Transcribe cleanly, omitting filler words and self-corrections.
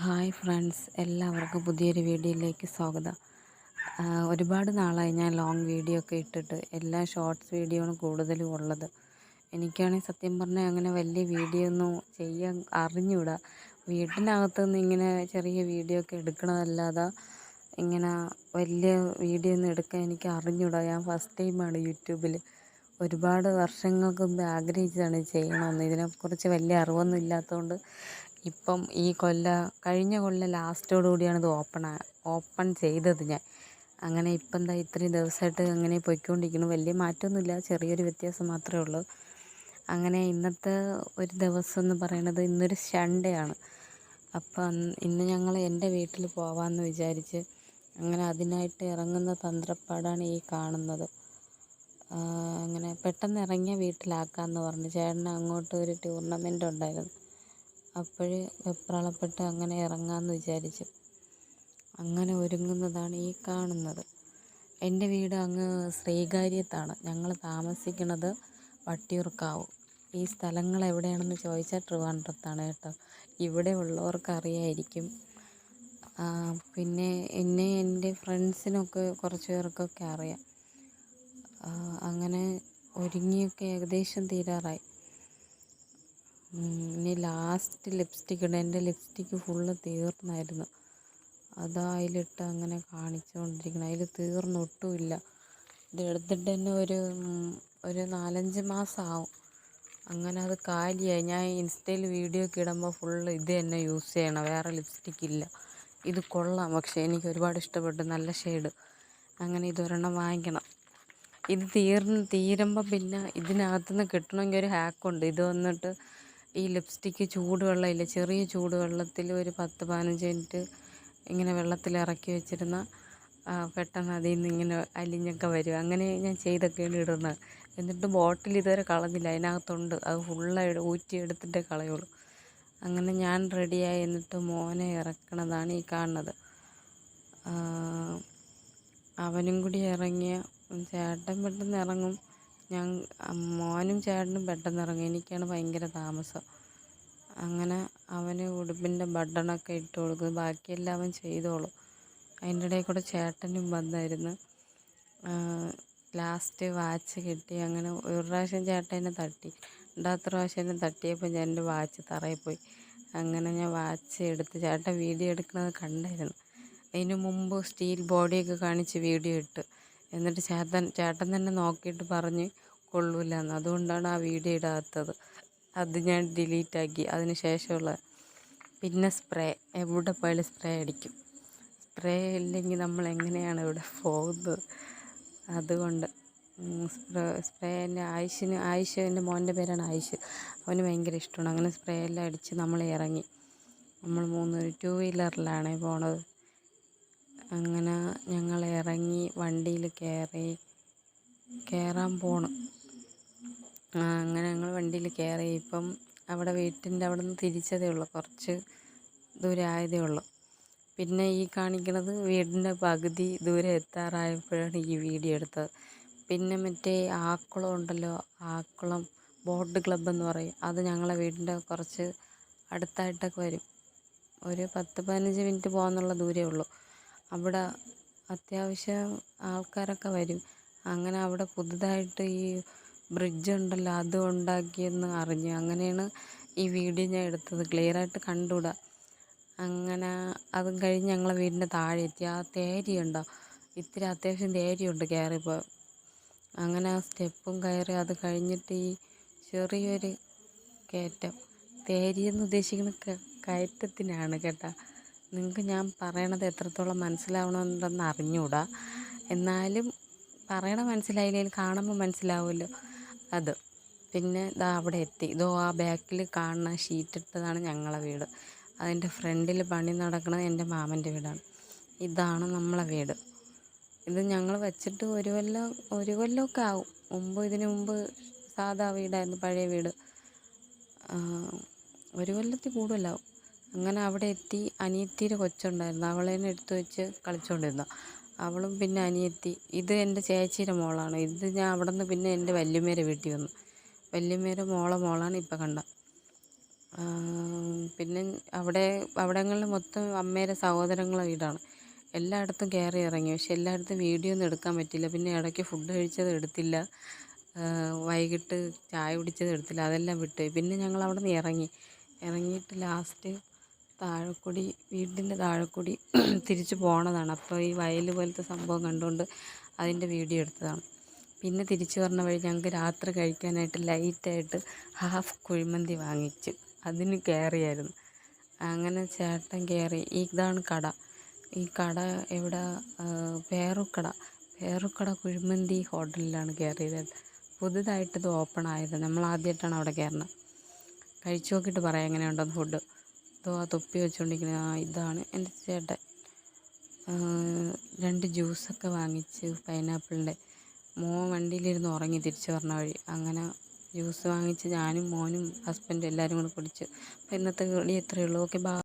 Hi friends, എല്ലാവർക്കും പുതിയൊരു വീഡിയോയിലേക്ക് സ്വാഗതം. ഒരുപാട് നാളായി ഞാൻ ലോങ് വീഡിയോ ഒക്കെ ഇട്ടിട്ട്. എല്ലാം ഷോർട്സ് വീഡിയോ ആണ് കൂടുതലും ഉള്ളത്. എനിക്കാണെങ്കിൽ സത്യം പറഞ്ഞാൽ അങ്ങനെ വലിയ വീഡിയോ ഒന്നും ചെയ്യാൻ അറിഞ്ഞൂടാ. വീട്ടിനകത്തുനിന്ന് ഇങ്ങനെ ചെറിയ വീഡിയോ ഒക്കെ എടുക്കണതല്ലാതെ ഇങ്ങനെ വലിയ വീഡിയോ ഒന്നും എടുക്കാൻ എനിക്ക് അറിഞ്ഞൂടാ. ഞാൻ ഫസ്റ്റ് ടൈമാണ് യൂട്യൂബിൽ. ഒരുപാട് വർഷങ്ങൾക്ക് മുമ്പ് ആഗ്രഹിച്ചതാണ് ചെയ്യണമെന്ന്. ഇതിനെക്കുറിച്ച് വലിയ അറിവൊന്നും ഇല്ലാത്തതുകൊണ്ട് ഇപ്പം കഴിഞ്ഞ കൊല്ലം ലാസ്റ്റോടു കൂടിയാണ് ഇത് ഓപ്പൺ ചെയ്തത് ഞാൻ. അങ്ങനെ ഇപ്പം എന്താ ഇത്രയും ദിവസമായിട്ട് അങ്ങനെ പോയിക്കൊണ്ടിരിക്കുന്നു. വലിയ മാറ്റമൊന്നുമില്ല, ചെറിയൊരു വ്യത്യാസം മാത്രമേ ഉള്ളൂ. അങ്ങനെ ഇന്നത്തെ ഒരു ദിവസം എന്ന് പറയുന്നത് ഇന്നൊരു സൺഡേ ആണ്. അപ്പം ഇന്ന് ഞങ്ങൾ എൻ്റെ വീട്ടിൽ പോവാമെന്ന് വിചാരിച്ച് അങ്ങനെ അതിനായിട്ട് ഇറങ്ങുന്ന തന്ത്രപ്പാടാണ് ഈ കാണുന്നത്. അങ്ങനെ പെട്ടെന്ന് ഇറങ്ങിയ വീട്ടിലാക്കാമെന്ന് പറഞ്ഞു. ചേട്ടന് അങ്ങോട്ട് ഒരു ടൂർണമെൻ്റ് ഉണ്ടായിരുന്നു. അപ്പോൾ വെപ്രാളപ്പെട്ട് അങ്ങനെ ഇറങ്ങാമെന്ന് വിചാരിച്ചു. അങ്ങനെ ഒരുങ്ങുന്നതാണ് ഈ കാണുന്നത്. എൻ്റെ വീട് അങ്ങ് ശ്രീകാര്യത്താണ്. ഞങ്ങൾ താമസിക്കുന്നത് വട്ടിയൂർക്കാവ്. ഈ സ്ഥലങ്ങൾ എവിടെയാണെന്ന് ചോദിച്ചാൽ ട്രിവാൻഡ്രത്താണ് കേട്ടോ. ഇവിടെ ഉള്ളവർക്ക് അറിയായിരിക്കും. പിന്നെ എന്നെ എൻ്റെ ഫ്രണ്ട്സിനൊക്കെ കുറച്ച് പേർക്കൊക്കെ അറിയാം. അങ്ങനെ ഒരുങ്ങിയൊക്കെ ഏകദേശം തീരാറായി. ഇനി ലാസ്റ്റ് ലിപ്സ്റ്റിക് ഇടും. എൻ്റെ ലിപ്സ്റ്റിക്ക് ഫുള്ള് തീർന്നായിരുന്നു. അതാ അതിലിട്ട് അങ്ങനെ കാണിച്ചുകൊണ്ടിരിക്കണം. അതിൽ തീർന്നൊട്ടുമില്ല. ഇത് എടുത്തിട്ട് തന്നെ ഒരു 4-5 മാസമാവും. അങ്ങനെ അത് കാലിയായി. ഞാൻ ഇൻസ്റ്റയിൽ വീഡിയോ ഒക്കെ ഇടുമ്പോൾ ഫുള്ള് ഇത് തന്നെ യൂസ് ചെയ്യണം, വേറെ ലിപ്സ്റ്റിക് ഇല്ല. ഇത് കൊള്ളാം, പക്ഷേ എനിക്ക് ഒരുപാട് ഇഷ്ടപ്പെട്ടു, നല്ല ഷെയ്ഡ്. അങ്ങനെ ഇതൊരെണ്ണം വാങ്ങിക്കണം. ഇത് തീരുമ്പോൾ പിന്നെ ഇതിനകത്തുനിന്ന് കിട്ടണമെങ്കിൽ ഒരു ഹാക്കുണ്ട്. ഇത് വന്നിട്ട് ഈ ലിപ്സ്റ്റിക്ക് ചൂടുവെള്ളമില്ല, ചെറിയ ചൂടുവെള്ളത്തിൽ ഒരു 10-15 മിനിറ്റ് ഇങ്ങനെ വെള്ളത്തിൽ ഇറക്കി വെച്ചിരുന്ന പെട്ടെന്ന് അതിൽ നിന്ന് ഇങ്ങനെ അലിഞ്ഞൊക്കെ വരും. അങ്ങനെ ഞാൻ ചെയ്തൊക്കെയാണ് ഇടുന്നത്. എന്നിട്ട് ബോട്ടിൽ ഇതുവരെ കളഞ്ഞില്ല, അതിനകത്തുണ്ട്. അത് ഫുള്ളായിട്ട് ഊറ്റിയെടുത്തിട്ടേ കളയുള്ളൂ. അങ്ങനെ ഞാൻ റെഡിയായി. എന്നിട്ട് മോനെ ഇറക്കണതാണ് ഈ കാണുന്നത്. അവനും കൂടി ഇറങ്ങിയ ചേട്ടൻ പെട്ടെന്ന് ഇറങ്ങും. മോനും ചേട്ടനും പെട്ടെന്ന് ഇറങ്ങും. എനിക്കാണ് ഭയങ്കര താമസം. അങ്ങനെ അവന് ഉടുപ്പിൻ്റെ ബട്ടണൊക്കെ ഇട്ട് കൊടുക്കും. ബാക്കിയെല്ലാം അവൻ ചെയ്തോളും. അതിൻ്റെ ഇടയിൽ കൂടെ ചേട്ടനും വന്നായിരുന്നു. ലാസ്റ്റ് വാച്ച് കിട്ടി. അങ്ങനെ ഒരു പ്രാവശ്യം ചേട്ടൻ എന്നെ തട്ടി, രണ്ടാമത്തെ പ്രാവശ്യം എന്നെ തട്ടിയപ്പോൾ എൻ്റെ വാച്ച് തറയിൽ പോയി. അങ്ങനെ ഞാൻ വാച്ച് എടുത്ത്, ചേട്ടൻ വീഡിയോ എടുക്കുന്നത് കണ്ടായിരുന്നു. അതിന് മുമ്പ് സ്റ്റീൽ ബോഡിയൊക്കെ കാണിച്ച് വീഡിയോ ഇട്ട്. എന്നിട്ട് ചേട്ടൻ തന്നെ നോക്കിയിട്ട് പറഞ്ഞ് കൊള്ളൂല എന്ന്. അതുകൊണ്ടാണ് ആ വീഡിയോ ഇടാത്തത്. അത് ഞാൻ ഡിലീറ്റാക്കി. അതിന് ശേഷമുള്ള പിന്നെ സ്പ്രേ, എവിടെ പോയാലും സ്പ്രേ അടിക്കും. സ്പ്രേ ഇല്ലെങ്കിൽ നമ്മൾ എങ്ങനെയാണ് ഇവിടെ പോകുന്നത്? അതുകൊണ്ട് സ്പ്രേ എൻ്റെ ആയിഷ്, എൻ്റെ മോൻ്റെ പേരാണ് ആയിഷ്. അവന് ഭയങ്കര ഇഷ്ടമാണ്. അങ്ങനെ സ്പ്രേ എല്ലാം അടിച്ച് നമ്മൾ ഇറങ്ങി. നമ്മൾ 2 വീലറിലാണ് പോണത്. അങ്ങനെ ഞങ്ങൾ ഇറങ്ങി, വണ്ടിയിൽ കയറാൻ പോണം. അങ്ങനെ ഞങ്ങൾ വണ്ടിയിൽ കയറി. ഇപ്പം അവിടെ വീട്ടിൻ്റെ അവിടെ നിന്ന് തിരിച്ചതേ ഉള്ളൂ, കുറച്ച് ദൂരം ആയതേ ഉള്ളൂ. പിന്നെ ഈ കാണിക്കുന്നത് വീടിൻ്റെ പകുതി ദൂരം എത്താറായപ്പോഴാണ് ഈ വീഡിയോ എടുത്തത്. പിന്നെ മറ്റേ ആക്കുളം ഉണ്ടല്ലോ, ആക്കുളം ബോട്ട് ക്ലബ്ബ് എന്ന് പറയും. അത് ഞങ്ങളെ വീടിൻ്റെ കുറച്ച് അടുത്തായിട്ടൊക്കെ വരും. ഒരു 10-15 മിനിറ്റ് പോകാനുള്ള ദൂരമേ ഉള്ളൂ. അവിടെ അത്യാവശ്യം ആൾക്കാരൊക്കെ വരും. അങ്ങനെ അവിടെ പുതുതായിട്ട് ഈ ബ്രിഡ്ജ് ഉണ്ടല്ലോ, അത് ഉണ്ടാക്കിയെന്ന് അറിഞ്ഞു. അങ്ങനെയാണ് ഈ വീഡിയോ ഞാൻ എടുത്തത്. ക്ലിയറായിട്ട് കണ്ടുകൂടാ. അങ്ങനെ അതും കഴിഞ്ഞ് ഞങ്ങളെ വീടിൻ്റെ താഴെ എത്തി. ആ തേരി ഉണ്ടോ, ഇത്തിരി അത്യാവശ്യം തേരിയുണ്ട് കയറിപ്പോൾ. അങ്ങനെ ആ സ്റ്റെപ്പും കയറി. അത് കഴിഞ്ഞിട്ട് ഈ ചെറിയൊരു കയറ്റം. തേരി എന്ന് ഉദ്ദേശിക്കുന്ന കയറ്റത്തിനാണ് കേട്ടോ. നിങ്ങൾക്ക് ഞാൻ പറയണത് എത്രത്തോളം മനസ്സിലാവണമെന്നുണ്ടെന്ന് അറിഞ്ഞൂടാ. എന്നാലും പറയണ മനസ്സിലായില്ലെങ്കിൽ കാണുമ്പോൾ മനസ്സിലാവുമല്ലോ അത്. പിന്നെ അവിടെ എത്തി. ആ ബാക്കിൽ കാണുന്ന ഷീറ്റിട്ടതാണ് ഞങ്ങളെ വീട്. അതിൻ്റെ ഫ്രണ്ടിൽ പണി നടക്കുന്നത് എൻ്റെ മാമൻ്റെ വീടാണ്. ഇതാണ് നമ്മളെ വീട്. ഇത് ഞങ്ങൾ വെച്ചിട്ട് ഒരു കൊല്ലമൊക്കെ ആവും. ഇതിനു മുമ്പ് സാധാ വീടായിരുന്നു, പഴയ വീട്. ഒരു കൊല്ലത്തിൽ കൂടുതലാവും. അങ്ങനെ അവിടെ എത്തി. അനിയത്തിയുടെ കൊച്ചുണ്ടായിരുന്നു, അവളെ എടുത്തു വെച്ച് കളിച്ചുകൊണ്ടിരുന്നു. അവളും പിന്നെ അനിയത്തി. ഇത് എൻ്റെ ചേച്ചിയുടെ മോളാണ്. ഇത് ഞാൻ അവിടെ നിന്ന് പിന്നെ എൻ്റെ വല്യമ്മേരെ വീട്ടിൽ വന്നു. വല്യമ്മേരെ മോളാണ് ഇപ്പം കണ്ട. പിന്നെ അവിടങ്ങളിൽ മൊത്തം അമ്മയുടെ സഹോദരങ്ങളെ വീടാണ്. എല്ലായിടത്തും കയറി ഇറങ്ങി, പക്ഷെ എല്ലായിടത്തും വീഡിയോ ഒന്നും എടുക്കാൻ പറ്റിയില്ല. പിന്നെ ഇടയ്ക്ക് ഫുഡ് കഴിച്ചത് എടുത്തില്ല, വൈകിട്ട് ചായ കുടിച്ചത് എടുത്തില്ല, അതെല്ലാം വിട്ടുപോയി. പിന്നെ ഞങ്ങൾ അവിടെ നിന്ന് ഇറങ്ങിയിട്ട് ലാസ്റ്റ് താഴെക്കൂടി, വീടിൻ്റെ താഴെക്കൂടി തിരിച്ച് പോണതാണ്. അപ്പോൾ ഈ വയൽ പോലത്തെ സംഭവം കണ്ടുകൊണ്ട് അതിൻ്റെ വീഡിയോ എടുത്തതാണ്. പിന്നെ തിരിച്ച് പറഞ്ഞ വഴി ഞങ്ങൾക്ക് രാത്രി കഴിക്കാനായിട്ട് ലൈറ്റായിട്ട് ഹാഫ് കുഴിമന്തി വാങ്ങിച്ചു, അതിന് കയറിയായിരുന്നു. അങ്ങനെ ചേട്ടൻ കയറി. ഇതാണ് കട. ഈ കട എവിടെ? പേറുക്കട കുഴിമന്തി ഹോട്ടലിലാണ് കയറിയത്. പുതുതായിട്ടിത് ഓപ്പൺ ആയത്. നമ്മൾ ആദ്യമായിട്ടാണ് അവിടെ കയറുന്നത്. കഴിച്ചു നോക്കിയിട്ട് പറയാം എങ്ങനെയുണ്ടെന്ന് ഫുഡ്. ഇതോ ആ തൊപ്പി വെച്ചുകൊണ്ടിരിക്കുന്നത് ഇതാണ് എൻ്റെ ചേട്ടൻ. 2 ജ്യൂസൊക്കെ വാങ്ങിച്ച്, പൈനാപ്പിളിൻ്റെ. മോൻ വണ്ടിയിലിരുന്ന് ഉറങ്ങി തിരിച്ച് പറഞ്ഞ വഴി. അങ്ങനെ ജ്യൂസ് വാങ്ങിച്ച് ഞാനും മോനും ഹസ്ബൻഡും എല്ലാവരും കൂടെ കുടിച്ചു. അപ്പോൾ ഇന്നത്തെ കളി ഇത്രയേ ഉള്ളൂ. Okay, by.